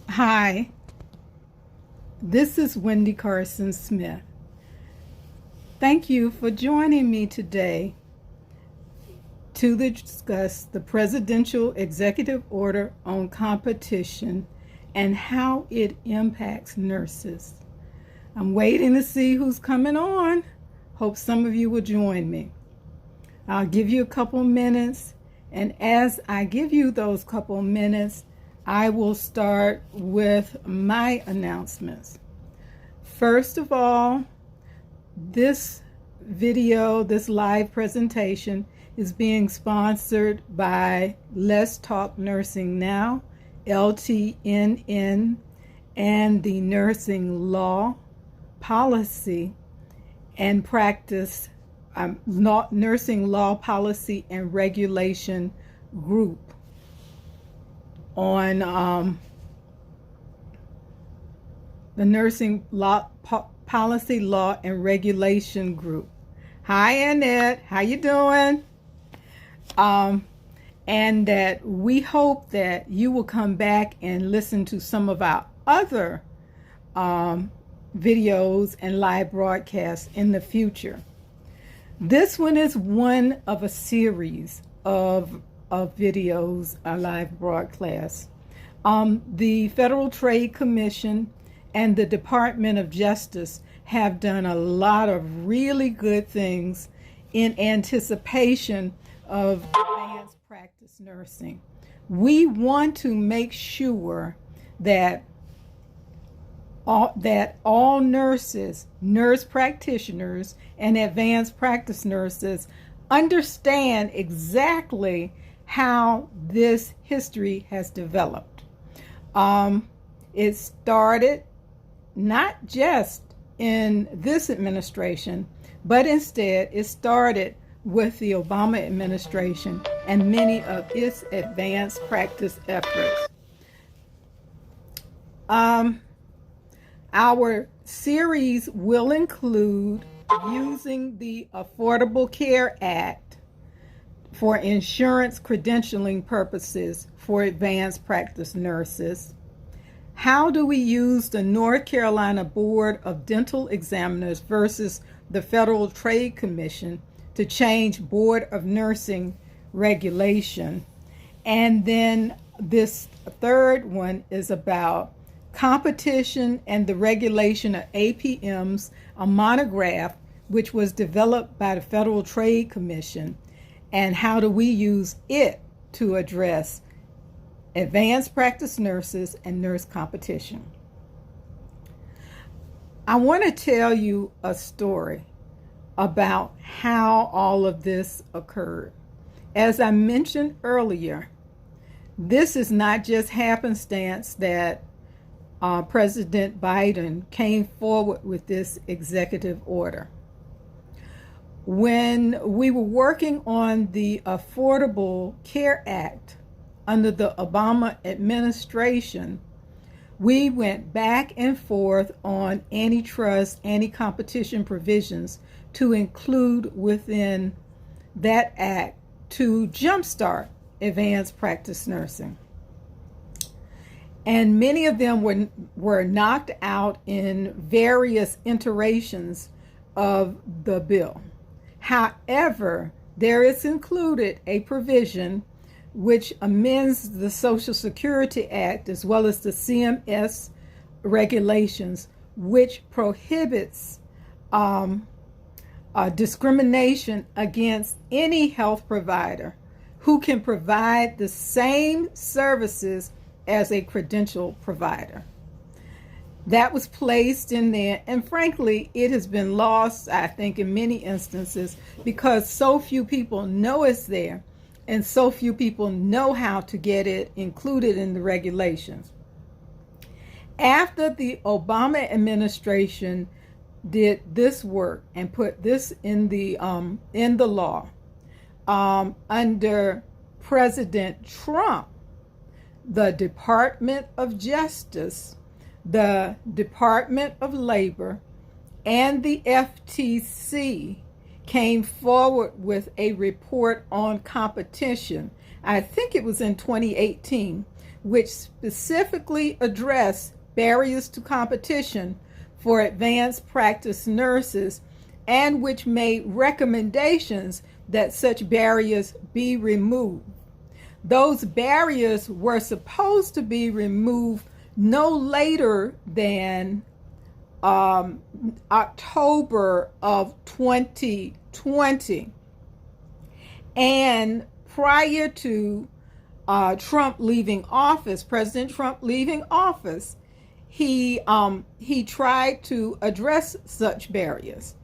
Hi, this is Wendy Carson Smith. Thank you for joining me today to discuss the Presidential Executive Order on Competition and how it impacts nurses. I'm waiting to see who's coming on. Hope some of you will join me. I'll give you a couple minutes, and as I give you those couple minutes, I will start with my announcements. First of all, this live presentation is being sponsored by Let's Talk Nursing Now, LTNN, and the Nursing Law, Policy, and Practice, Nursing Law, Policy, and Regulation group on the Nursing Law, Policy, Law, and Regulation group. Hi, Annette. How you doing? And that we hope that you will come back and listen to some of our other videos and live broadcasts in the future. This one is one of a series of videos, a live broadcast. The Federal Trade Commission and the Department of Justice have done a lot of really good things in anticipation of advanced practice nursing. We want to make sure that all nurses, nurse practitioners, and advanced practice nurses understand exactly how this history has developed. It started not just in this administration, but instead it started with the Obama administration and many of its advanced practice efforts. Our series will include using the Affordable Care Act for insurance credentialing purposes for advanced practice nurses. How do we use the North Carolina Board of Dental Examiners versus the Federal Trade Commission to change Board of Nursing regulation? And then this third one is about competition and the regulation of APMs, a monograph which was developed by the Federal Trade Commission, and how do we use it to address advanced practice nurses and nurse competition. I want to tell you a story about how all of this occurred. As I mentioned earlier, this is not just happenstance that President Biden came forward with this executive order. When we were working on the Affordable Care Act under the Obama administration, we went back and forth on antitrust, anti-competition provisions to include within that act to jumpstart advanced practice nursing. And many of them were knocked out in various iterations of the bill. However, there is included a provision which amends the Social Security Act as well as the CMS regulations, which prohibits discrimination against any health provider who can provide the same services as a credentialed provider. That was placed in there, and frankly, it has been lost, I think, in many instances because so few people know it's there and so few people know how to get it included in the regulations. After the Obama administration did this work and put this in the law, under President Trump, the Department of Justice, the Department of Labor, and the FTC came forward with a report on competition. I think it was in 2018, which specifically address barriers to competition for advanced practice nurses and which made recommendations that such barriers be removed. Those barriers were supposed to be removed no later than October of 2020. And prior to Trump leaving office, President Trump leaving office, he tried to address such barriers.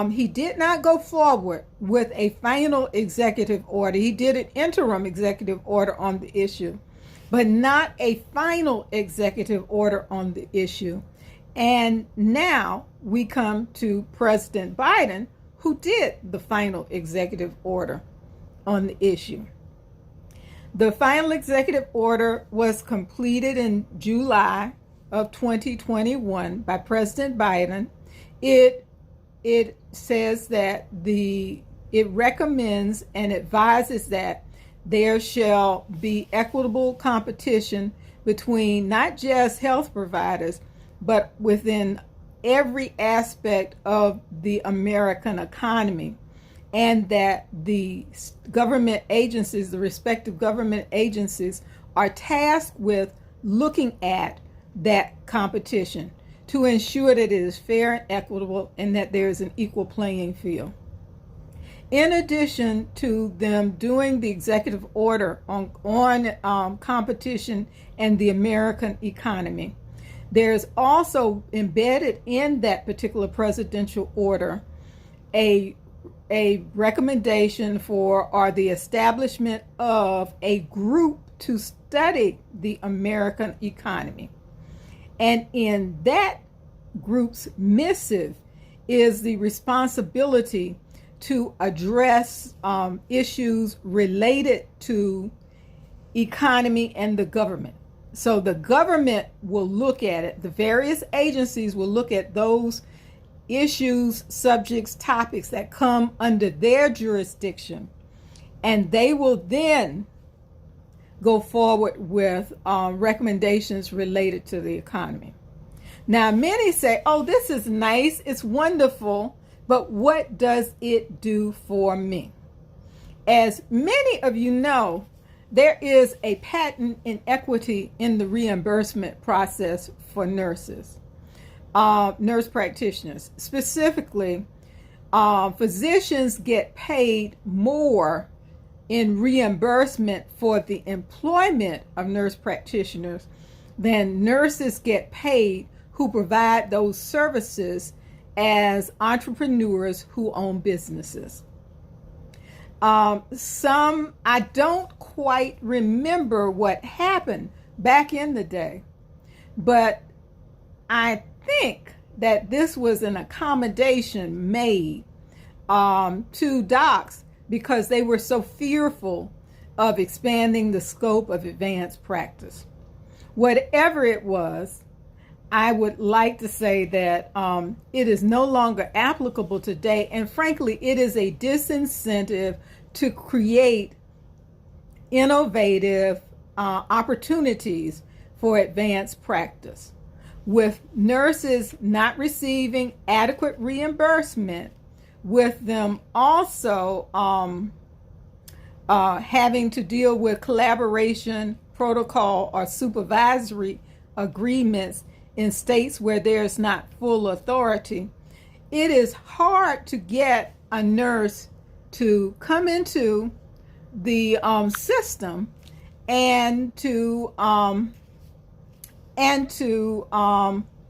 He did not go forward with a final executive order. He did an interim executive order on the issue, but not a final executive order on the issue. And now we come to President Biden, who did the final executive order on the issue. The final executive order was completed in July of 2021 by President Biden. It says that it recommends and advises that there shall be equitable competition between not just health providers, but within every aspect of the American economy, and that the government agencies, the respective government agencies, are tasked with looking at that competition to ensure that it is fair and equitable and that there is an equal playing field. In addition to them doing the executive order on competition and the American economy, there's also embedded in that particular presidential order a recommendation for the establishment of a group to study the American economy. And in that group's missive is the responsibility to address issues related to economy and the government. So the government will look at it, the various agencies will look at those issues, subjects, topics that come under their jurisdiction, and they will then go forward with recommendations related to the economy. Now, many say, oh, this is nice, it's wonderful, but what does it do for me? As many of you know, there is a patent inequity in the reimbursement process for nurses, nurse practitioners. Specifically, physicians get paid more in reimbursement for the employment of nurse practitioners than nurses get paid who provide those services as entrepreneurs who own businesses. I don't quite remember what happened back in the day, but I think that this was an accommodation made to docs because they were so fearful of expanding the scope of advanced practice. Whatever it was, I would like to say that it is no longer applicable today, and frankly, it is a disincentive to create innovative opportunities for advanced practice. With nurses not receiving adequate reimbursement, with them also having to deal with collaboration, protocol, or supervisory agreements in states where there's not full authority, it is hard to get a nurse to come into the system and to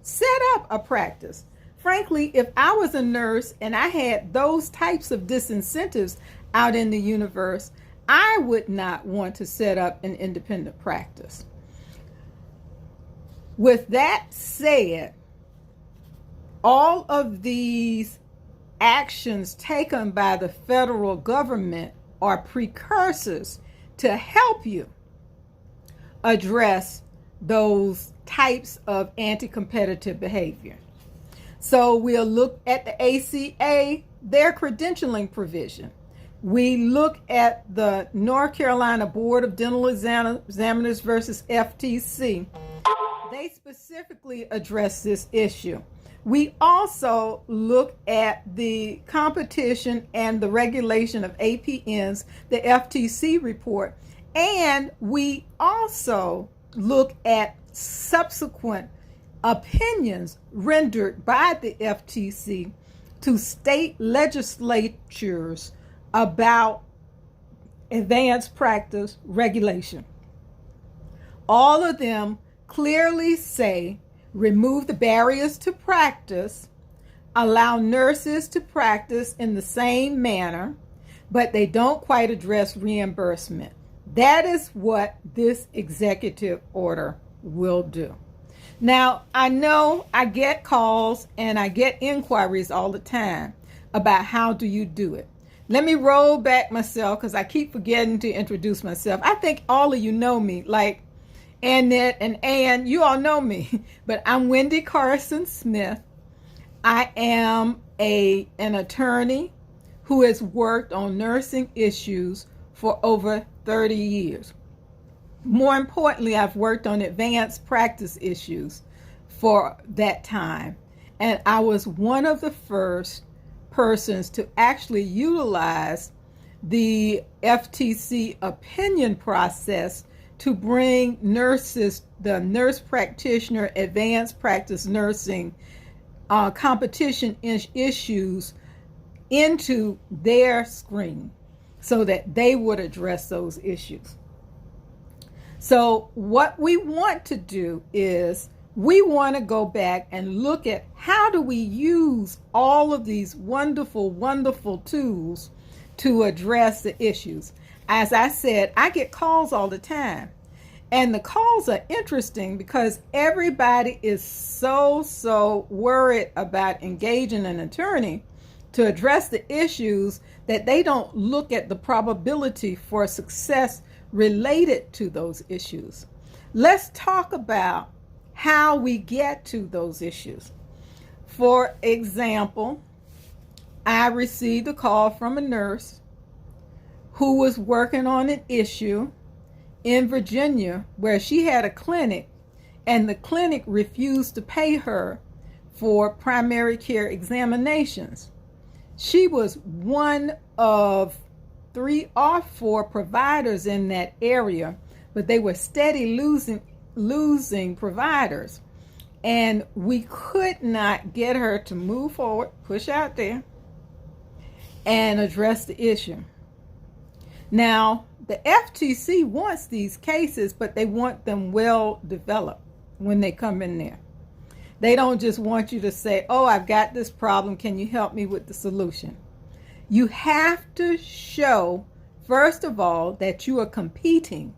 set up a practice. Frankly, if I was a nurse and I had those types of disincentives out in the universe, I would not want to set up an independent practice. With that said, all of these actions taken by the federal government are precursors to help you address those types of anti-competitive behavior. So we'll look at the ACA, their credentialing provision, We look at the North Carolina Board of Dental Examiners versus FTC. They specifically address this issue. We also look at the competition and the regulation of APNs, the FTC report, and we also look at subsequent opinions rendered by the FTC to state legislatures about advanced practice regulation. All of them clearly say remove the barriers to practice, allow nurses to practice in the same manner, but they don't quite address reimbursement. That is what this executive order will do. Now, I know I get calls and I get inquiries all the time about how do you do it. Let me roll back myself because I keep forgetting to introduce myself. I think all of you know me, like Annette and Ann, you all know me, but I'm Wendy Carson Smith. I am an attorney who has worked on nursing issues for over 30 years. More importantly, I've worked on advanced practice issues for that time. And I was one of the first persons to actually utilize the FTC opinion process to bring nurses, the nurse practitioner, advanced practice nursing competition issues into their screen so that they would address those issues. So what we want to do is we want to go back and look at how do we use all of these wonderful, wonderful tools to address the issues. As I said, I get calls all the time. And the calls are interesting because everybody is so worried about engaging an attorney to address the issues that they don't look at the probability for success related to those issues. Let's talk about how we get to those issues. For example, I received a call from a nurse who was working on an issue in Virginia where she had a clinic and the clinic refused to pay her for primary care examinations. She was one of 3 or 4 providers in that area, but they were steady losing providers. And we could not get her to move forward, push out there, and address the issue. Now, the FTC wants these cases, but they want them well developed when they come in there. They don't just want you to say, oh, I've got this problem. Can you help me with the solution? You have to show, first of all, that you are competing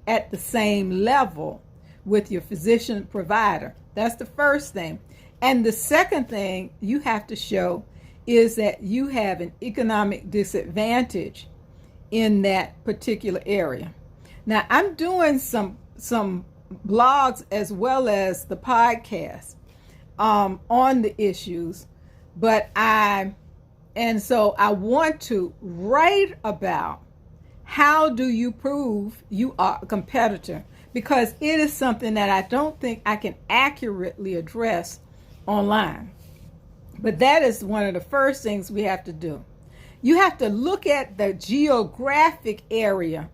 at the same level with your physician provider. That's the first thing. And the second thing you have to show is that you have an economic disadvantage in that particular area. Now, I'm doing some blogs as well as the podcast on the issues, so I want to write about how do you prove you are a competitor, because it is something that I don't think I can accurately address online. But that is one of the first things we have to do. You have to look at the geographic area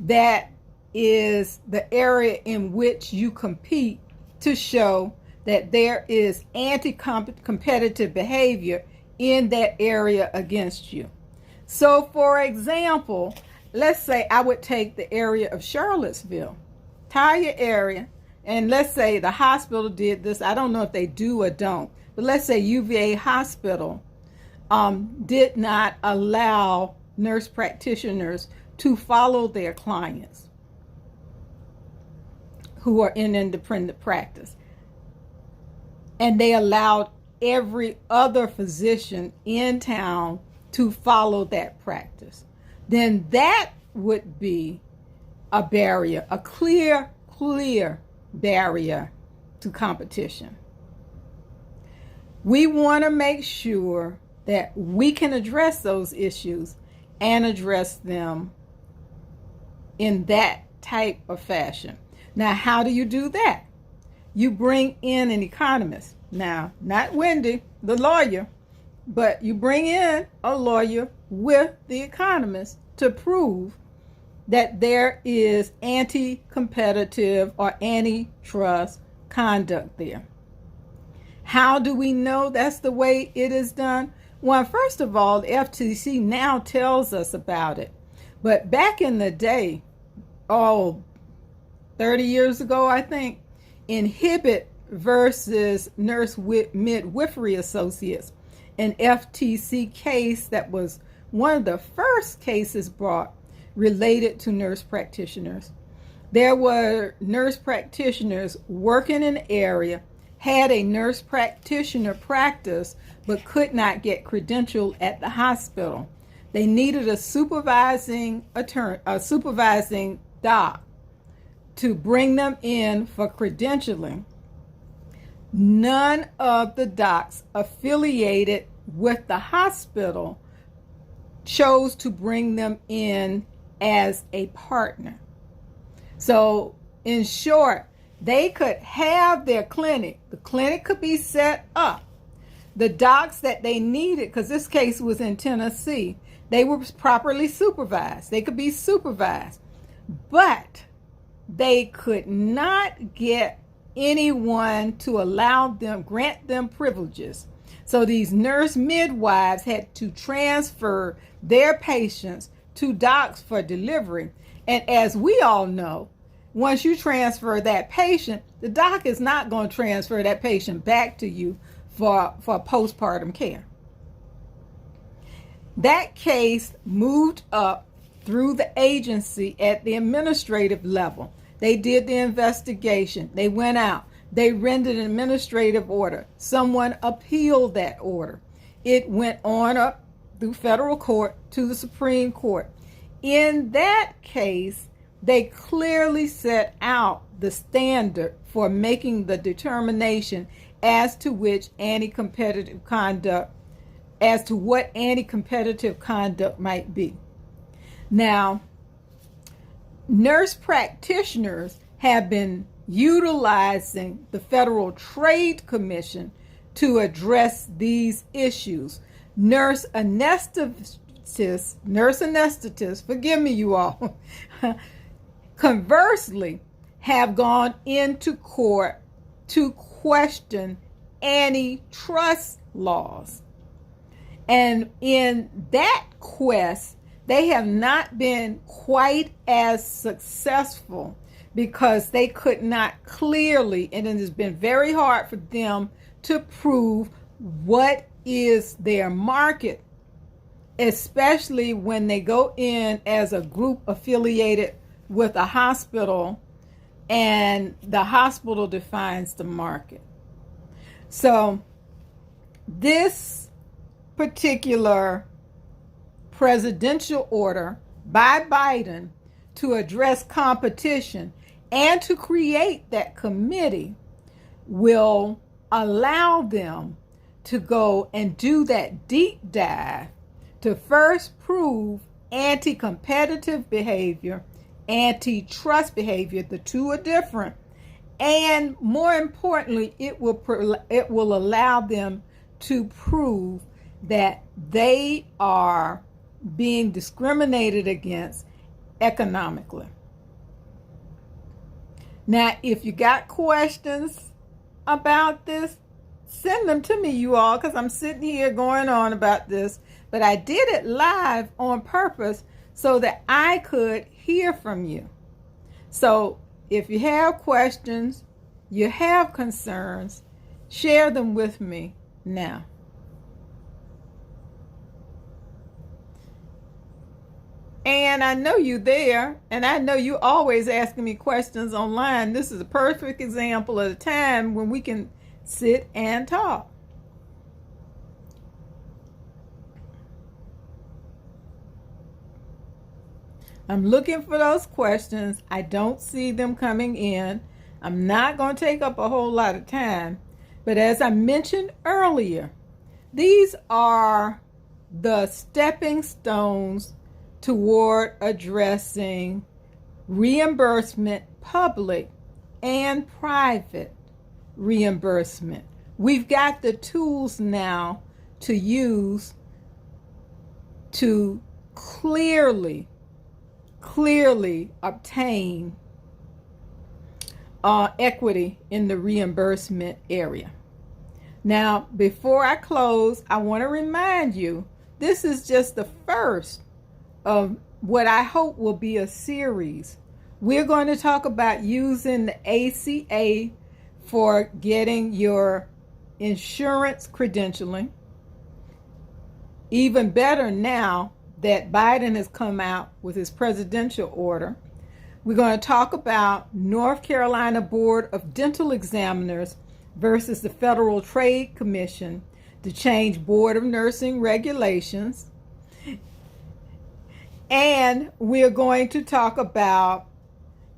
that is the area in which you compete to show that there is anti-competitive behavior in that area against you. So, for example, let's say I would take the area of Charlottesville, entire area, and let's say the hospital did this. I don't know if they do or don't, but let's say UVA Hospital did not allow nurse practitioners to follow their clients who are in independent practice. And they allowed every other physician in town to follow that practice. Then that would be a barrier, a clear barrier to competition. We want to make sure that we can address those issues and address them in that type of fashion. Now, how do you do that? You bring in an economist. Now, not Wendy, the lawyer, but you bring in a lawyer with the economist to prove that there is anti-competitive or antitrust conduct there. How do we know that's the way it is done? Well, first of all, the FTC now tells us about it. But back in the day, 30 years ago, I think, Inhibit versus Nurse Midwifery Associates, an FTC case that was one of the first cases brought related to nurse practitioners. There were nurse practitioners working in the area, had a nurse practitioner practice, but could not get credentialed at the hospital. They needed a supervising doc to bring them in for credentialing. None of the docs affiliated with the hospital chose to bring them in as a partner. So, in short, they could have their clinic. The clinic could be set up. The docs that they needed, because this case was in Tennessee, they were properly supervised. They could be supervised. But they could not get anyone to grant them privileges. So these nurse midwives had to transfer their patients to docs for delivery. And as we all know, once you transfer that patient, the doc is not going to transfer that patient back to you for postpartum care. That case moved up through the agency at the administrative level. They did the investigation. They went out. They rendered an administrative order. Someone appealed that order. It went on up through federal court to the Supreme Court. In that case, they clearly set out the standard for making the determination as to what anti-competitive conduct might be. Now, nurse practitioners have been utilizing the Federal Trade Commission to address these issues. Nurse anesthetists, forgive me, you all, conversely, have gone into court to question antitrust laws. And in that quest, they have not been quite as successful because they could not clearly, and it has been very hard for them to prove what is their market, especially when they go in as a group affiliated with a hospital and the hospital defines the market. So this particular presidential order by Biden to address competition and to create that committee will allow them to go and do that deep dive to first prove anti-competitive behavior, antitrust behavior. The two are different. And more importantly, it will allow them to prove that they are being discriminated against economically. Now, if you got questions about this, send them to me, you all, because I'm sitting here going on about this. But I did it live on purpose so that I could hear from you. So if you have questions, you have concerns, share them with me now. And I know you there, and I know you always asking me questions online. This is a perfect example of a time when we can sit and talk. I'm looking for those questions. I don't see them coming in. I'm not going to take up a whole lot of time. But as I mentioned earlier, these are the stepping stones toward addressing reimbursement, public and private reimbursement. We've got the tools now to use to clearly obtain equity in the reimbursement area. Now, before I close, I want to remind you, this is just the first of what I hope will be a series. We're going to talk about using the ACA for getting your insurance credentialing. Even better now that Biden has come out with his presidential order. We're going to talk about North Carolina Board of Dental Examiners versus the Federal Trade Commission to change Board of Nursing regulations. And we're going to talk about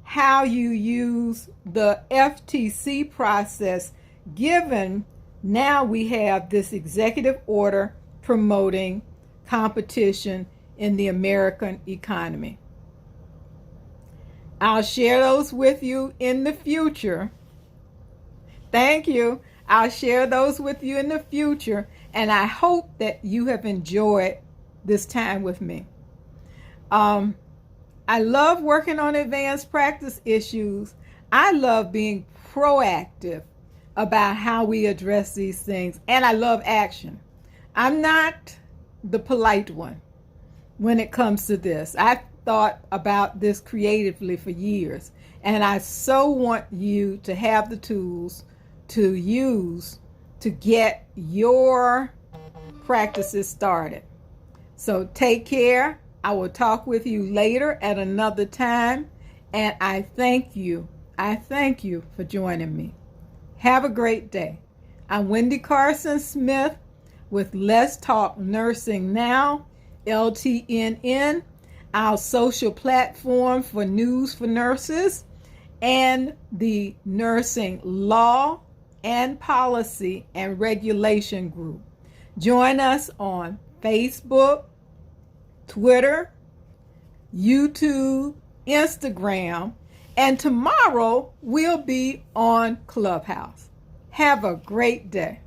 how you use the FTC process, given now we have this executive order promoting competition in the American economy. I'll share those with you in the future. Thank you. I'll share those with you in the future, and I hope that you have enjoyed this time with me. I love working on advanced practice issues. I love being proactive about how we address these things, and I love action. I'm not the polite one when it comes to this. I've thought about this creatively for years, and I so want you to have the tools to use to get your practices started. So take care. I will talk with you later at another time, and I thank you for joining me. Have a great day. I'm Wendy Carson Smith with Let's Talk Nursing Now, LTNN, our social platform for news for nurses, and the Nursing Law and Policy and Regulation Group. Join us on Facebook, Twitter, YouTube, Instagram, and tomorrow we'll be on Clubhouse. Have a great day.